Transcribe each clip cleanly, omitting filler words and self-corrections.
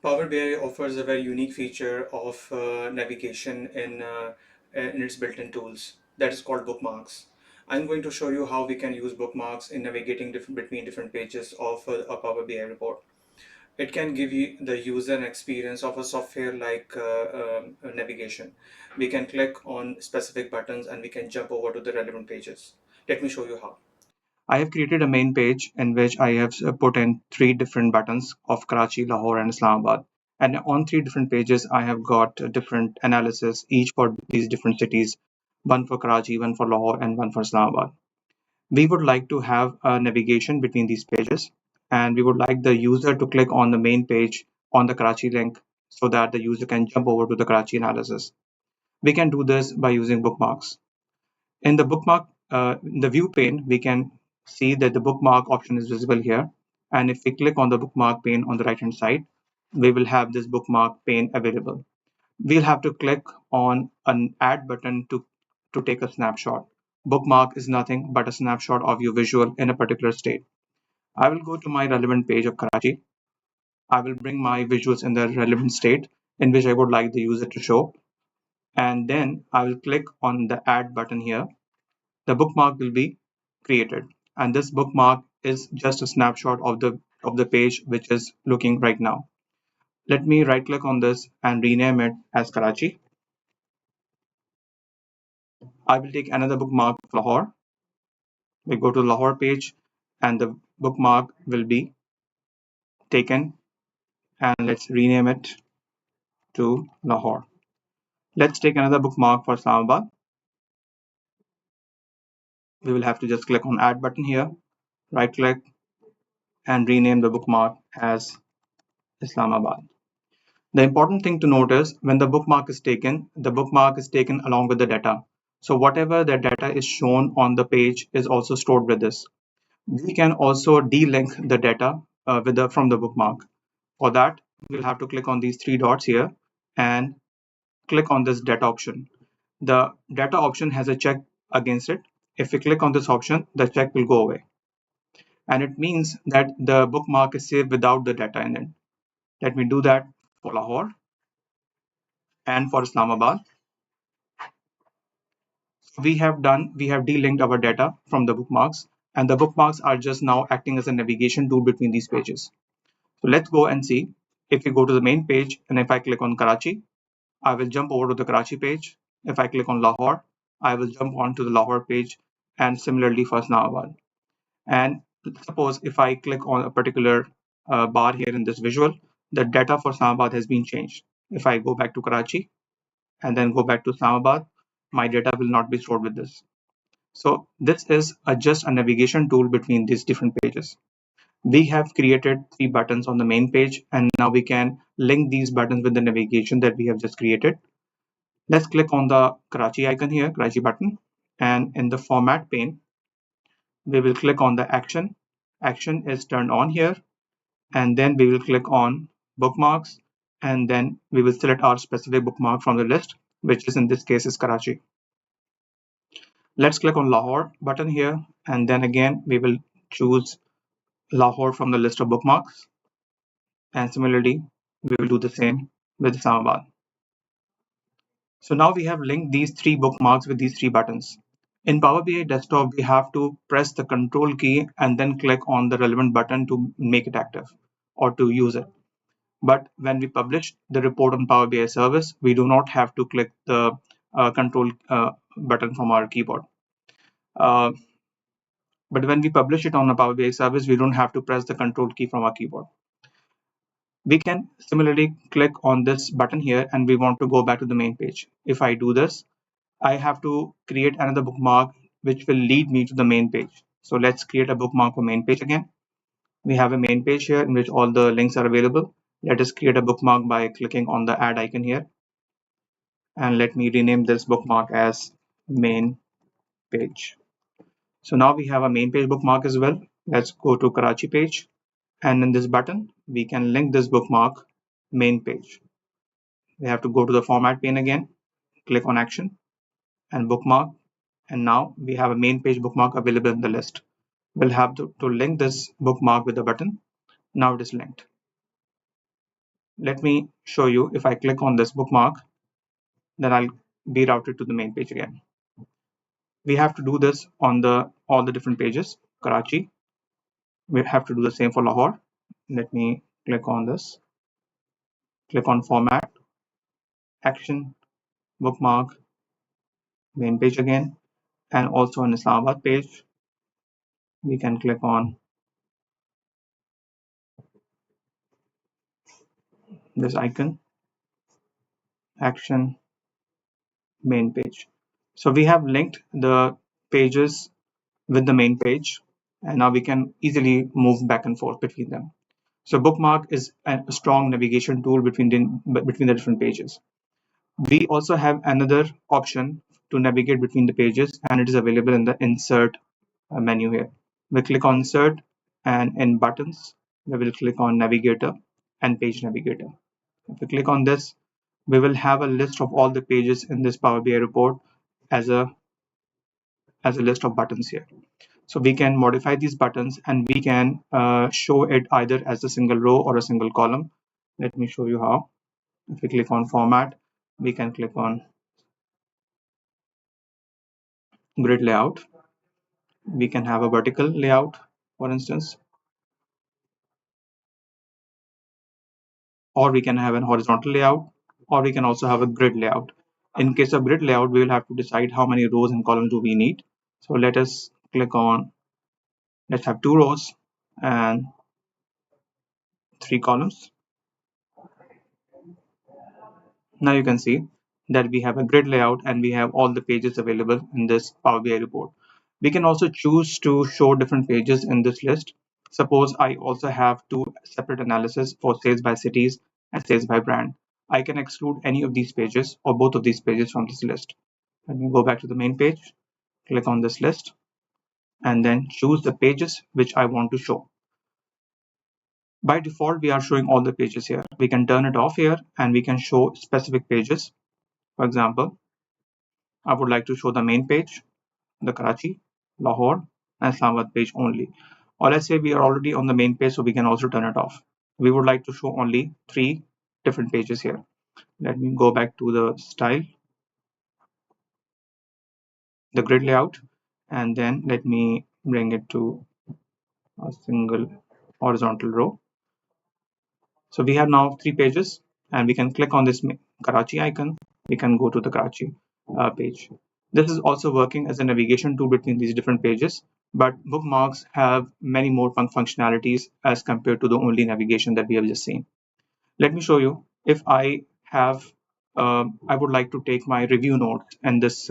Power BI offers a very unique feature of navigation in its built-in tools that is called bookmarks. I'm going to show you how we can use bookmarks in navigating between different pages of a Power BI report. It can give you the user an experience of a software like navigation. We can click on specific buttons and we can jump over to the relevant pages. Let me show you how. I have created a main page in which I have put in three different buttons of Karachi, Lahore and Islamabad. And on three different pages, I have got different analysis, each for these different cities, one for Karachi, one for Lahore and one for Islamabad. We would like to have a navigation between these pages, and we would like the user to click on the main page on the Karachi link so that the user can jump over to the Karachi analysis. We can do this by using bookmarks. In the in the view pane, we can see that the bookmark option is visible here. And if we click on the bookmark pane on the right hand side, we will have this bookmark pane available. We'll have to click on an add button to take a snapshot. Bookmark is nothing but a snapshot of your visual in a particular state. I will go to my relevant page of Karachi. I will bring my visuals in the relevant state in which I would like the user to show. And then I will click on the add button here. The bookmark will be created, and this bookmark is just a snapshot of the page which is looking right now. Let me right click on this and rename it as Karachi. I will take another bookmark of Lahore. We go to the Lahore page and the bookmark will be taken, and let's rename it to Lahore. Let's take another bookmark for Islamabad. We will have to just click on add button here, right click and rename the bookmark as Islamabad. The important thing to note is when the bookmark is taken along with the data. So whatever the data is shown on the page is also stored with this. We can also delink the data from the bookmark. For that, we'll have to click on these three dots here and click on this data option. The data option has a check against it. If we click on this option, the check will go away. And it means that the bookmark is saved without the data in it. Let me do that for Lahore and for Islamabad. We have delinked our data from the bookmarks, and the bookmarks are just now acting as a navigation tool between these pages. So let's go and see. If we go to the main page and if I click on Karachi, I will jump over to the Karachi page. If I click on Lahore, I will jump onto the Lahore page, and similarly for Islamabad. And suppose if I click on a particular bar here in this visual, the data for Islamabad has been changed. If I go back to Karachi and then go back to Islamabad, my data will not be stored with this. So this is just a navigation tool between these different pages. We have created three buttons on the main page, and now we can link these buttons with the navigation that we have just created. Let's click on the Karachi icon here, Karachi button, and in the format pane, we will click on the action. Action is turned on here, and then we will click on bookmarks, and then we will select our specific bookmark from the list, which is in this case is Karachi. Let's click on Lahore button here, and then again we will choose Lahore from the list of bookmarks, and similarly we will do the same with Islamabad. So now we have linked these three bookmarks with these three buttons. In Power BI desktop, we have to press the control key and then click on the relevant button to make it active or to use it. But when we publish the report on Power BI service, we do not have to click the control button from our keyboard. But when we publish it on a Power BI service, we don't have to press the control key from our keyboard. We can similarly click on this button here and we want to go back to the main page. If I do this, I have to create another bookmark which will lead me to the main page. So let's create a bookmark for main page again. We have a main page here in which all the links are available. Let us create a bookmark by clicking on the add icon here. And let me rename this bookmark as main page. So now we have a main page bookmark as well. Let's go to Karachi page, and in this button we can link this bookmark main page. We have to go to the format pane again, click on action and bookmark, and now we have a main page bookmark available in the list. We'll have to link this bookmark with the button. Now it is linked. Let me show you. If I click on this bookmark, then I'll be routed to the main page again. We have to do this on all the different pages. Karachi, we have to do the same for Lahore. Let me click on this, click on format, action, bookmark, main page again, and also on Islamabad page, we can click on this icon, action, main page. So we have linked the pages with the main page, and now we can easily move back and forth between them. So bookmark is a strong navigation tool between the different pages. We also have another option to navigate between the pages, and it is available in the insert menu here. We click on insert, and in buttons we will click on navigator and page navigator. If we click on this, we will have a list of all the pages in this Power BI report as a list of buttons here. So we can modify these buttons, and we can show it either as a single row or a single column. Let me show you how. If we click on format, we can click on grid layout. We can have a vertical layout, for instance, or we can have an horizontal layout, or we can also have a grid layout. In case of grid layout, we will have to decide how many rows and columns do we need. So let us click on, let's have 2 rows and 3 columns. Now you can see that we have a grid layout and we have all the pages available in this Power BI report. We can also choose to show different pages in this list. Suppose I also have 2 separate analysis for sales by cities and sales by brand. I can exclude any of these pages or both of these pages from this list. Let me go back to the main page, click on this list, and then choose the pages which I want to show. By default, we are showing all the pages here. We can turn it off here and we can show specific pages. For example, I would like to show the main page, the Karachi, Lahore, and Islamabad page only. Or let's say we are already on the main page, so we can also turn it off. We would like to show only 3 different pages here. Let me go back to the style, the grid layout, and then let me bring it to a single horizontal row. So we have now 3 pages, and we can click on this Karachi icon. We can go to the Karachi page. This is also working as a navigation tool between these different pages, but bookmarks have many more functionalities as compared to the only navigation that we have just seen. Let me show you. If I have, I would like to take my review notes in this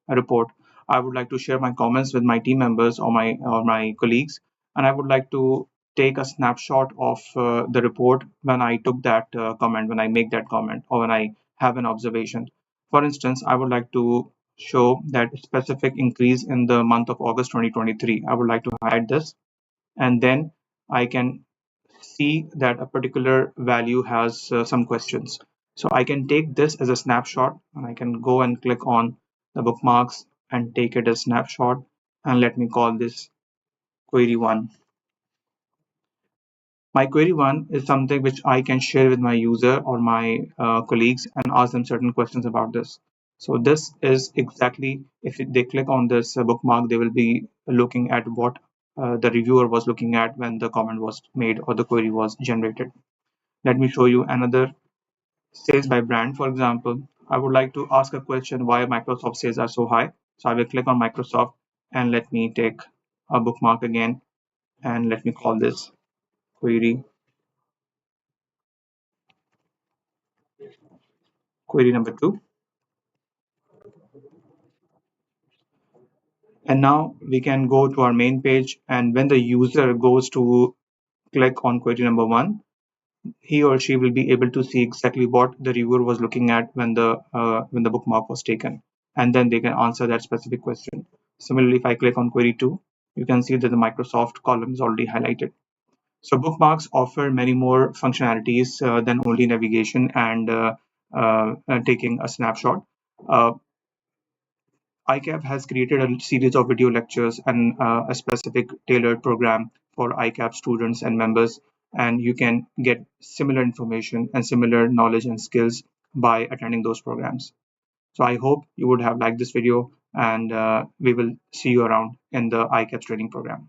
report. I would like to share my comments with my team members or my colleagues, and I would like to take a snapshot of the report when I took that comment, when I make that comment, or when I have an observation. For instance, I would like to show that specific increase in the month of August 2023. I would like to highlight this, and then I can see that a particular value has some questions. So I can take this as a snapshot, and I can go and click on the bookmarks and take it as snapshot, and let me call this query 1. My query 1 is something which I can share with my user or my colleagues and ask them certain questions about this. So this is exactly, if they click on this bookmark, they will be looking at what the reviewer was looking at when the comment was made or the query was generated. Let me show you another sales by brand. For example, I would like to ask a question why Microsoft sales are so high. So I will click on Microsoft, and let me take a bookmark again, and let me call this query number 2. And now we can go to our main page, and when the user goes to click on query number 1, he or she will be able to see exactly what the reviewer was looking at when the bookmark was taken, and then they can answer that specific question. Similarly, if I click on query 2, you can see that the Microsoft column is already highlighted. So bookmarks offer many more functionalities than only navigation and taking a snapshot. ICAP has created a series of video lectures and a specific tailored program for ICAP students and members and you can get similar information and similar knowledge and skills by attending those programs. So I hope you would have liked this video, and we will see you around in the ICAP training program.